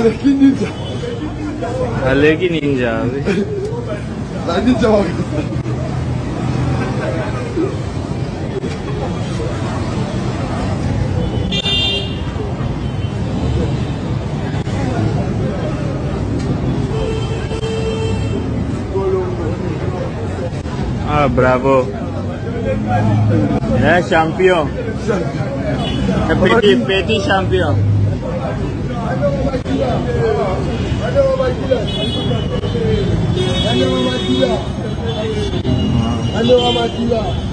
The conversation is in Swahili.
Aleki ninja. Aleki ninja. Ninja wako. Ah, bravo. Yeah, champion. Petit champion. Hello, Amadila.